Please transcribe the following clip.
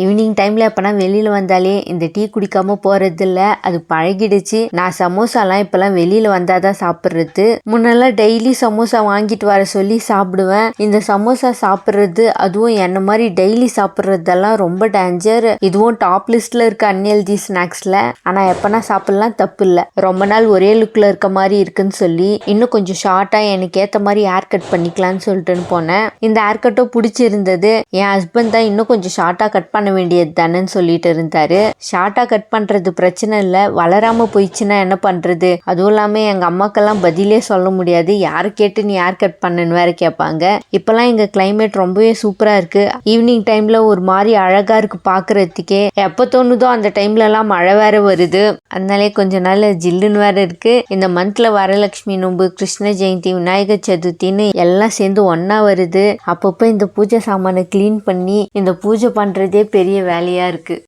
Evening டைமில் எப்போனா வெளியில் வந்தாலே இந்த டீ குடிக்காமல் போகிறதில்ல, அது பழகிடுச்சு. நான் சமோசாலாம் இப்போலாம் வெளியில் வந்தால் தான் சாப்பிட்றது. முன்னெல்லாம் டெய்லி சமோசா வாங்கிட்டு வர சொல்லி சாப்பிடுவேன். இந்த சமோசா சாப்பிட்றது அதுவும் என்ன மாதிரி டெய்லி சாப்பிட்றதெல்லாம் ரொம்ப டேஞ்சர். இதுவும் டாப் லிஸ்ட்டில் இருக்க அன்ஹெல்தி ஸ்நாக்ஸில். ஆனால் எப்போனா சாப்பிட்லாம் தப்பு இல்லை. ரொம்ப நாள் ஒரே லுக்கில் இருக்க மாதிரி இருக்குன்னு சொல்லி இன்னும் கொஞ்சம் ஷார்ட்டாக எனக்கு ஏற்ற மாதிரி ஹேர் கட் பண்ணிக்கலான்னு சொல்லிட்டுன்னு போனேன். இந்த ஹேர் கட்டும் பிடிச்சிருந்தது. என் ஹஸ்பண்ட் தான் இன்னும் கொஞ்சம் ஷார்ட்டாக கட் பண்ண வேண்டியது தானேன்னு சொல்லிட்டு இருந்தாரு. ஷார்ட்டாக கட் பண்ணுறது பிரச்சனை இல்லை, வளராமல் போயிடுச்சுன்னா என்ன பண்ணுறது? அதுவும் இல்லாமல் எங்கள் அம்மாக்கெல்லாம் பதிலே சொல்ல முடியாது. யாரை கேட்டு நீ ஹேர் கட் பண்ணுன்னு வேற கேட்பாங்க. இப்போல்லாம் எங்கள் கிளைமேட் ரொம்பவே சூப்பராக இருக்குது. ஈவினிங் டைமில் ஒரு மாதிரி அழகாக இருக்குது பார்க்குறதுக்கே. எப்போ தோணுதோ அந்த டைம்லலாம் மழை வேற வருது. அதனாலே கொஞ்ச நாள் ஜில்லுன்னு வேற இருக்குது. இந்த மந்தில் வரலட்சுமி நோன்பு, கிருஷ்ண ஜெயந்தி, விநாயகர் சதுர்த்தின்னு எல்லாம் சேர்ந்து ஒன்றா வருது. அப்பப்போ இந்த பூஜை சாமானை க்ளீன் பண்ணி இந்த பூஜை பண்ணுறதே பெரிய வேலையாக இருக்குது.